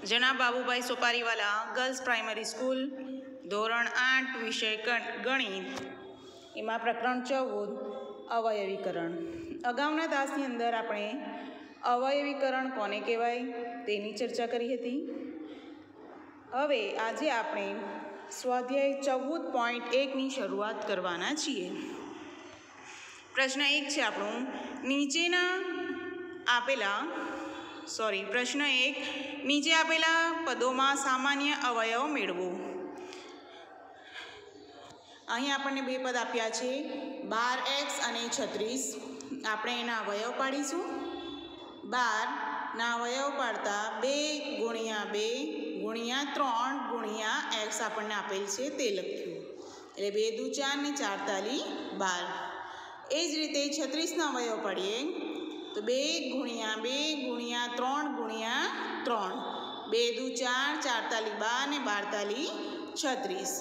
જનાબ Babubhai Sopariwala girls primary school ધોરણ 8 વિષય ગણિત એમાં પ્રકરણ 14 અવયવીકરણ. અગાઉના તાસની અંદર આપણે અવયવીકરણ કોને કહેવાય તેની ચર્ચા કરી હતી. હવે આજે આપણે સ્વાધ્યાય 14.1ની શરૂઆત કરવાના છીએ. પ્રશ્ન 1 છે આપણું, નીચેના આપેલા પ્રશ્ન 1, નીચે આપેલા પદોમાં સામાન્ય અવયવ મેળવો. અહીં આપણને બે પદ આપ્યા છે, 12x અને 36. આપણે એના અવયવ પાડીશું. 12ના અવયવ પાડતા 2 ગુણ્યા 2 ગુણ્યા 3 ગુણ્યા x આપણને આપેલ છે તે લખ્યું. એટલે 2 દુ 4 ને 4 તાલી 12. એ જ રીતે 36ના અવયવ પાડીએ તો 2 ગુણ્યા 2 ગુણ્યા 3 ગુણ્યા 3. 2 દુ 4, 4 તાલી 12 ને 12 તાલી 36.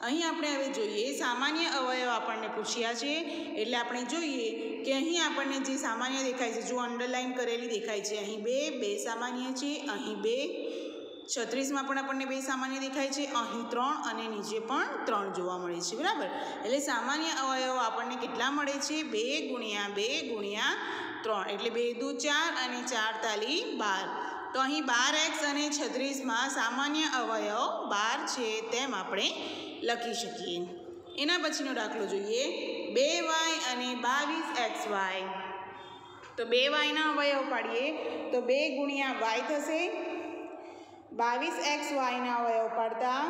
અહીં આપણે હવે જોઈએ સામાન્ય અવયવ આપણને પૂછ્યા છે. એટલે આપણે જોઈએ કે અહીં આપણને જે સામાન્ય દેખાય છે, જો અંડરલાઈન કરેલી દેખાય છે, અહીં 2 સામાન્ય છે, અહીં 2. 36માં પણ આપણને 2 સામાન્ય દેખાય છે, અહીં 3 અને નીચે પણ 3 જોવા મળે છે. બરાબર. એટલે સામાન્ય અવયવ આપણને કેટલા મળે છે? 2 ગુણ્યા 2 ગુણ્યા 3. એટલે 2 દુ 4 અને 4 તાલી 12. તો અહીં 12x અને 36માં સામાન્ય અવયવ 12 છે તેમ આપણે લખી શકીએ. એના પછીનો દાખલો જોઈએ, 2y અને 22xy. તો 2yના અવયવ પાડીએ તો 2 ગુણ્યા y થશે. 22xyના અવયવ પાડતા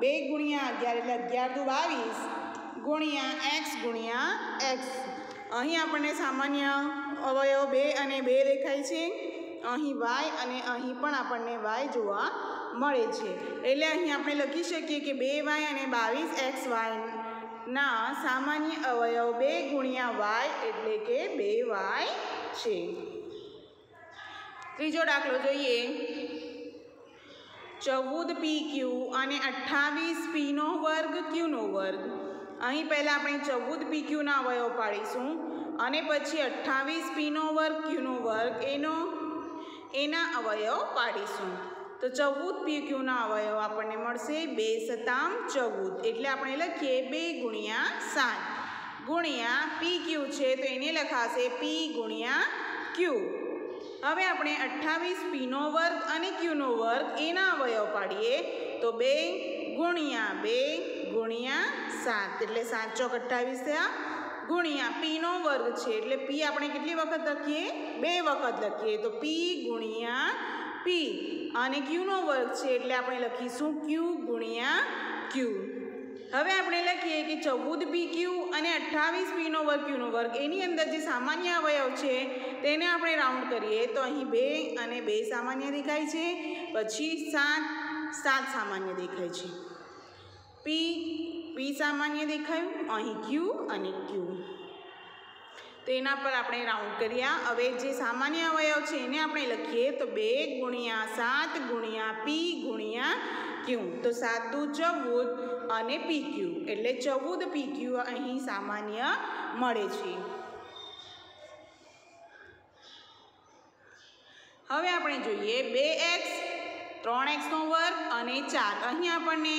2 ગુણ્યા 11 એટલે 11 દુ 22 ગુણ્યા x ગુણ્યા x. અહીં આપણને સામાન્ય અવયવ 2 અને 2 દેખાય છે. અહીં y અને અહીં પણ આપણને y જોવા મળે છે. એટલે અહીં આપણે લખી શકીએ કે 2y અને 22xyના સામાન્ય અવયવ 2 ગુણ્યા y એટલે કે 2y છે. ત્રીજો દાખલો જોઈએ, 14pq અને 28pનો વર્ગ qનો વર્ગ. અહીં પહેલાં આપણે 14pqના અવયવ પાડીશું અને પછી 28pનો વર્ગ qનો વર્ગ એના અવયવ પાડીશું. તો 14pqના અવયવ આપણને મળશે 2 સતામ 14. એટલે આપણે લખીએ 2 ગુણ્યા 7 ગુણ્યા pq છે તો એને લખાશે p ગુણ્યા q. હવે આપણે 28pનો વર્ગ અને qનો વર્ગ એના અવયવ પાડીએ તો 2 ગુણ્યા 2 ગુણ્યા 7 એટલે 7 ચોક 28 થયા ગુણ્યા pનો વર્ગ છે એટલે p આપણે કેટલી વખત લખીએ? 2 વખત લખીએ. તો p ગુણ્યા p અને qનો વર્ગ છે એટલે આપણે લખીશું q ગુણ્યા q. હવે આપણે લખીએ કે 14pq અને 28pનો વર્ગ qનો વર્ગ એની અંદર જે સામાન્ય અવયવ છે તેને આપણે રાઉન્ડ કરીએ તો અહીં 2 અને 2 સામાન્ય દેખાય છે, પછી 7 સામાન્ય દેખાય છે, p સામાન્ય દેખાયું, અહીં q અને q. તેના પર આપણે રાઉન્ડ કર્યા. હવે જે સામાન્ય અવયવ છે એને આપણે લખીએ તો 2 ગુણ્યા 7 ગુણ્યા p ગુણ્યા q. તો 7 દુ 14 અને pq એટલે 14pq અહીં સામાન્ય મળે છે. હવે આપણે જોઈએ 2x 3xનો વર્ગ અને 4. અહીં આપણને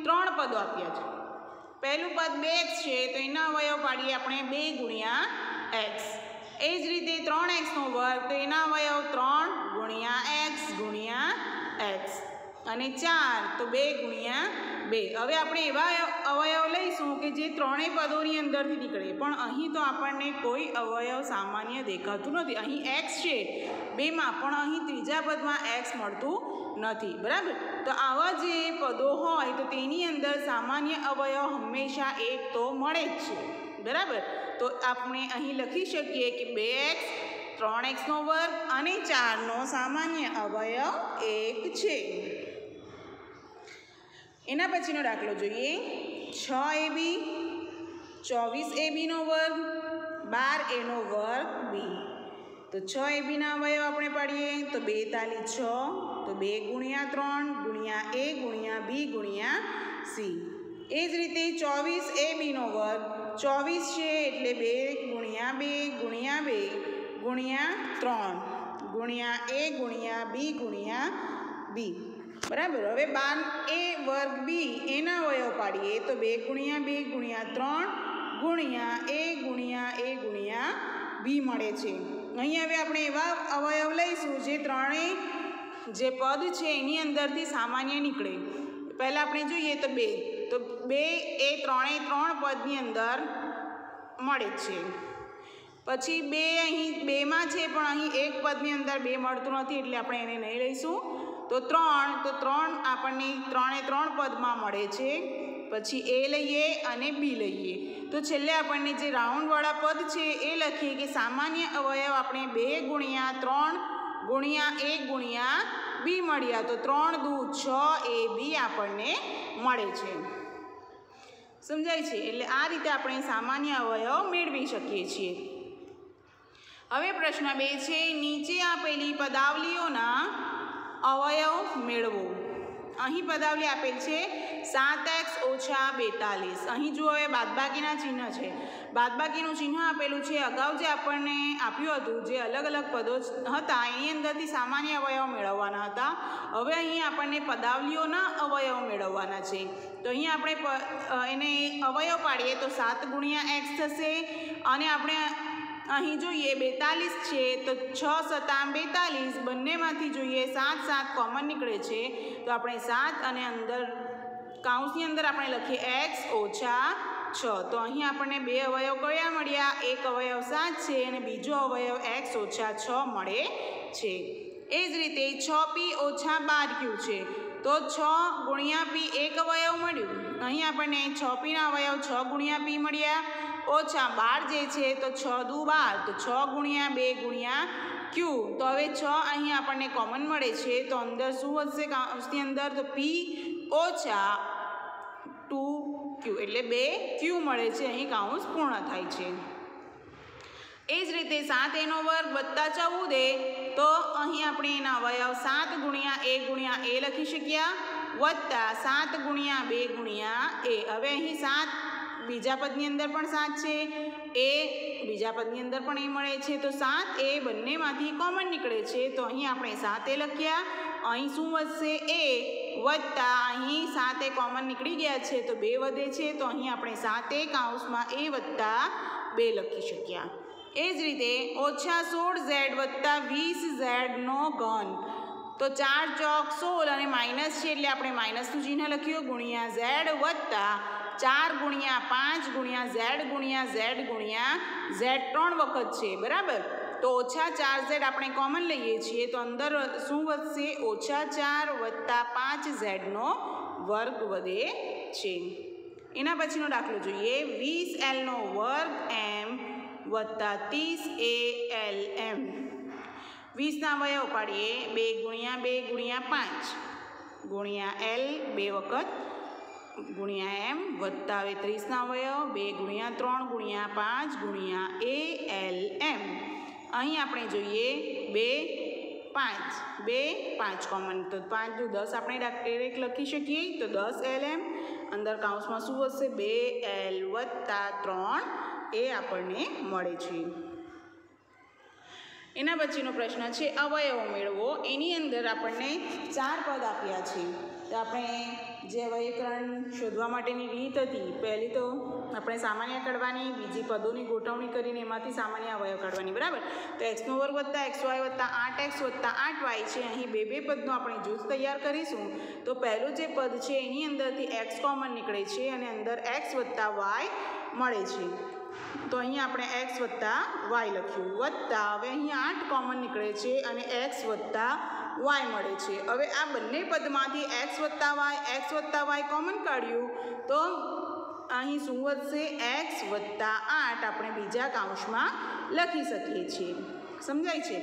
3 પદો આપ્યા છે. પહેલું પદ 2x છે તો એના અવયવ પાડીએ આપણે 2 ગુણ્યા x. એ જ રીતે 3xનો વર્ગ તો એના અવયવ 3 ગુણ્યા x ગુણ્યા x અને 4 તો 2 ગુણ્યા 2. હવે આપણે એવા અવયવ લઈશું કે જે ત્રણેય પદોની અંદરથી નીકળે, પણ અહીં તો આપણને કોઈ અવયવ સામાન્ય દેખાતું નથી. અહીં x છે 2માં પણ અહીં ત્રીજા પદમાં x મળતું નથી. બરાબર. તો આવા જે પદો હોય તો તેની અંદર સામાન્ય અવયવ હંમેશા એક તો મળે જ છે. બરાબર. તો આપણે અહીં લખી શકીએ કે 2x 3xનો વર્ગ અને 4નો સામાન્ય અવયવ 1 છે. એના પછીનો દાખલો જોઈએ, 6ab 24abનો વર્ગ 12aનો વર્ગ b. તો 6abના અવયવ આપણે પાડીએ તો 2 તાલી 6 તો 2 ગુણ્યા 3 ગુણ્યા a ગુણ્યા b ગુણ્યા c. એ જ રીતે 24abનો વર્ગ 24 છે એટલે 2 ગુણ્યા 2 ગુણ્યા 2 ગુણ્યા 3 ગુણ્યા એ ગુણ્યા બી ગુણ્યા બી બરાબર. હવે 12a વર્ગ બી એના અવયવ પાડીએ તો 2 ગુણ્યા 2 ગુણ્યા 3 ગુણ્યા એ ગુણ્યા બી મળે છે. અહીં હવે આપણે એવા અવયવ લઈશું જે ત્રણેય જે પદ છે એની અંદરથી સામાન્ય નીકળે. પહેલાં આપણે જોઈએ તો 2 એ ત્રણેય ત્રણ પદની અંદર મળે છે. પછી 2 અહીં 2માં છે પણ અહીં એક પદની અંદર 2 મળતું નથી એટલે આપણે એને નહીં લઈશું. તો 3 આપણને ત્રણે ત્રણ પદમાં મળે છે. પછી એ લઈએ અને બી લઈએ તો છેલ્લે આપણને જે રાઉન્ડવાળા પદ છે એ લખીએ કે સામાન્ય અવયવ આપણે 2 ગુણ્યા 3 ગુણ્યા એ ગુણ્યા બી મળ્યા તો 3 દુ 6 એ બી આપણને મળે છે. સમજાય છે? એટલે આ રીતે આપણે સામાન્ય અવયવ મેળવી શકીએ છીએ. હવે પ્રશ્ન 2 છે નીચે આપેલી પદાવલીઓના અવયવ મેળવો. અહીં પદાવલી આપેલ છે 7x ઓછા 42. અહીં જુઓ હવે બાદબાકીના ચિહ્ન છે. બાદબાકીનું ચિહ્ન આપેલું છે. અગાઉ જે આપણને આપ્યું હતું જે અલગ અલગ પદો હતા એની અંદરથી સામાન્ય અવયવ મેળવવાના હતા. હવે અહીં આપણને પદાવલીઓના અવયવ મેળવવાના છે. તો અહીં આપણે એને અવયવ પાડીએ તો 7 ગુણ્યા x થશે અને આપણે અહીં જોઈએ 42 છે તો 6 સતા 42 બંનેમાંથી જોઈએ 7 7 કોમન નીકળે છે તો આપણે 7 અને અંદર કાઉન્સની અંદર આપણે લખીએ x ઓછા 6 તો અહીં આપણને 2 અવયવ કયા મળ્યા? એક અવયવ 7 છે અને બીજો અવયવ x ઓછા 6 મળે છે. એ જ રીતે 6p ઓછા 12q છે તો 6 ગુણ્યા p એક અવયવ મળ્યું. અહીં આપણને 6pના અવયવ 6 ગુણ્યા p મળ્યા ઓછા 12 જે છે તો 6 દુ 12 તો 6 ગુણ્યા 2 ગુણ્યા q તો હવે 6 અહીં આપણને કોમન મળે છે તો અંદર શું વધશે કાઉન્સની અંદર? તો p ઓછા 2q એટલે 2q મળે છે. અહીં કાઉન્સ પૂર્ણ થાય છે. એ જ રીતે 7a નો વર્ગ વત્તા 14a તો અહીં આપણે એના અવયવ 7 ગુણ્યા a ગુણ્યા a લખી શક્યા વત્તા 7 ગુણ્યા 2 ગુણ્યા a. હવે અહીં 7 બીજા પદની અંદર પણ 7 છે એ બીજા પદની અંદર પણ એ મળે છે તો 7 એ બંનેમાંથી કોમન નીકળે છે તો અહીં આપણે 7a લખ્યા. અહીં શું વધશે? a વત્તા અહીં 7 કોમન નીકળી ગયા છે તો 2 વધે છે તો અહીં આપણે 7a કાઉન્સમાં a વત્તા 2 લખી શક્યા. એ જ રીતે ઓછા 16z વત્તા 20z નો ઘન તો 4 ચોક 16 અને માઇનસ છે એટલે આપણે માઇનસનું ચિહ્ન લખ્યું ગુણ્યા z વત્તા 4 ગુણ્યા 5 ગુણ્યા z ગુણ્યા z 3 વખત છે બરાબર. તો ઓછા 4z આપણે કોમન લઈએ છીએ તો અંદર શું વધશે? ઓછા 4 વત્તા 5z નો વર્ગ વધે છે. એના પછીનો દાખલો જોઈએ 20l નો વર્ગ m વત્તા 30al m. 20ના અવયવ પાડીએ 2 ગુણ્યા 2 ગુણ્યા 5 ગુણ્યા l 2 વખત ગુણ્યા m વત્તા 30ના અવયવ 2 ગુણ્યા 3 ગુણ્યા 5 ગુણ્યા al m. અહીં આપણે જોઈએ 2 5 કોમન તો 5 દુ 10 આપણે ડાયરેક્ટ લખી શકીએ તો 10 lm અંદર કાઉન્સમાં શું વધશે? 2l વત્તા 3 એ આપણને મળે છે. એના પછીનો પ્રશ્ન છે અવયવ મેળવો. એની અંદર આપણને 4 પદ આપ્યા છે તો આપણે જે અવયવીકરણ શોધવા માટેની રીત હતી પહેલી તો આપણે સામાન્ય કાઢવાની, બીજી પદોની ગોઠવણી કરીને એમાંથી સામાન્ય અવયવ કાઢવાની બરાબર. તો x નો વર્ગ વત્તા xy વત્તા 8x વત્તા 8y છે. અહીં 2 પદનું આપણે જૂથ તૈયાર કરીશું તો પહેલું જે પદ છે એની અંદરથી x કોમન નીકળે છે અને અંદર x વત્તા y મળે છે તો અહીં આપણે x વત્તા y લખ્યું વત્તા હવે અહીં 8 કોમન નીકળે છે અને x વત્તા y મળે છે. હવે આ બંને પદમાંથી x વત્તા y કોમન કાઢ્યું તો અહીં શું વધશે? x વત્તા 8 આપણે બીજા કાઉન્સમાં લખી શકીએ છીએ. સમજાય છે?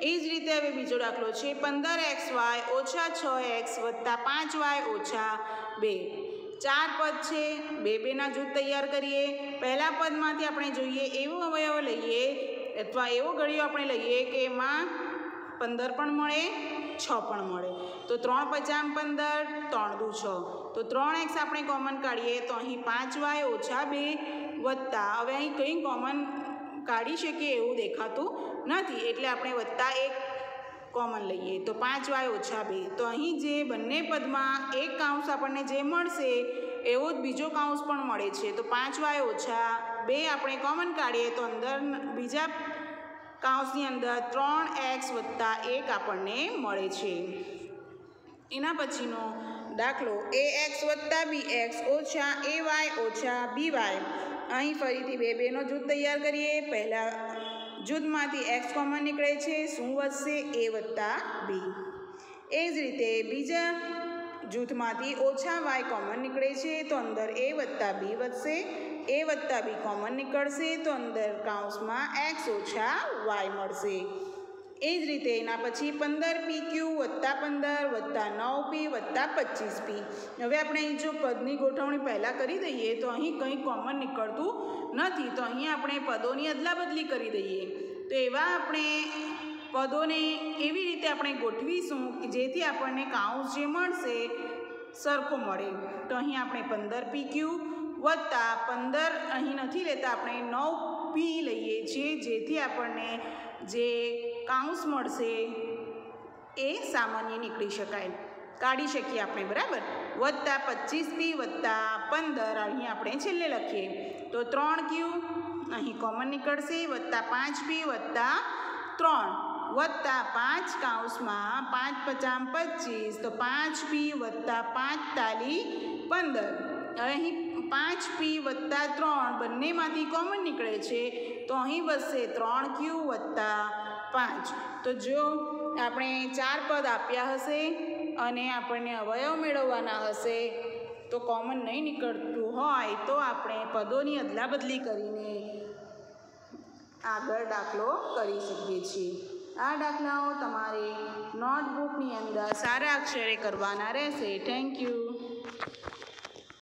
એ જ રીતે હવે બીજો દાખલો છે 15xy ઓછા 6x વત્તા 5y ઓછા 2. 4 પદ છે 2 જૂથ તૈયાર કરીએ. પહેલા પદમાંથી આપણે જોઈએ એવો અવયવ લઈએ અથવા એવો ઘડિયો આપણે લઈએ કે એમાં 15 પણ મળે 6 પણ મળે તો 3 5 15 3 દુ 6 તો 3x આપણે કોમન કાઢીએ તો અહીં 5y ઓછા 2 વત્તા હવે અહીં કંઈ કોમન કાઢી શકીએ એવું દેખાતું નથી એટલે આપણે વત્તા 1 કોમન લઈએ તો 5y ઓછા 2. તો અહીં જે બંને પદમાં એક કાઉન્સ આપણને જે મળશે એવો જ બીજો કાઉન્સ પણ મળે છે. તો 5y ઓછા 2 આપણે કોમન કાઢીએ તો અંદર બીજા કાઉન્સની અંદર 3x વત્તા 1 આપણને મળે છે. એના પછીનો દાખલો ax વત્તા bx ઓછા ay ઓછા by. અહીં ફરીથી બે બેનો જૂથ તૈયાર કરીએ. પહેલા જૂથમાંથી x કોમન નીકળે છે, શું વધશે? a વત્તા b. એ જ રીતે બીજા જૂથમાંથી ઓછા y કોમન નીકળે છે તો અંદર a વત્તા b વધશે. a વત્તા b કોમન નીકળશે તો અંદર કાઉન્સમાં x ઓછા y મળશે. એ જ રીતે એના પછી 15pq વત્તા 15 વત્તા 9p વત્તા 25p. હવે આપણે અહીં જો પદની ગોઠવણી પહેલાં કરી દઈએ તો અહીં કંઈ કોમન નીકળતું નથી. તો અહીં આપણે પદોની અદલાબદલી કરી દઈએ. તો એવા આપણે પદોને એવી રીતે આપણે ગોઠવીશું કે જેથી આપણને કાઉન્સ જે મળશે સરખો મળે. તો અહીં આપણે 15pq વત્તા 15 અહીં નથી લેતા, આપણે 9p લઈએ છીએ જેથી આપણને જે કાઉન્સ મળશે એ સામાન્ય નીકળી શકાય, કાઢી શકીએ આપણે, બરાબર. વત્તા 25p વત્તા 15 અહીં આપણે છેલ્લે લખીએ તો 3q અહીં કોમન નીકળશે વત્તા 5p વત્તા 3 વત્તા 5 કાઉન્સમાં 5 50 25 તો 5p વત્તા 5 તાલી 15. અહીં 5p વત્તા 3 બંનેમાંથી કોમન નીકળે છે તો અહીં વધશે 3q વત્તા 5. તો જો આપણે 4 પદ આપ્યા હશે અને આપણને અવયવ મેળવવાના હશે તો કોમન નહીં નીકળતું હોય તો આપણે પદોની અદલાબદલી કરીને આગળ દાખલો કરી શકીએ છીએ. આ દાખલાઓ તમારે નોટબુકની અંદર સારા અક્ષરે કરવાના રહેશે. Thank you.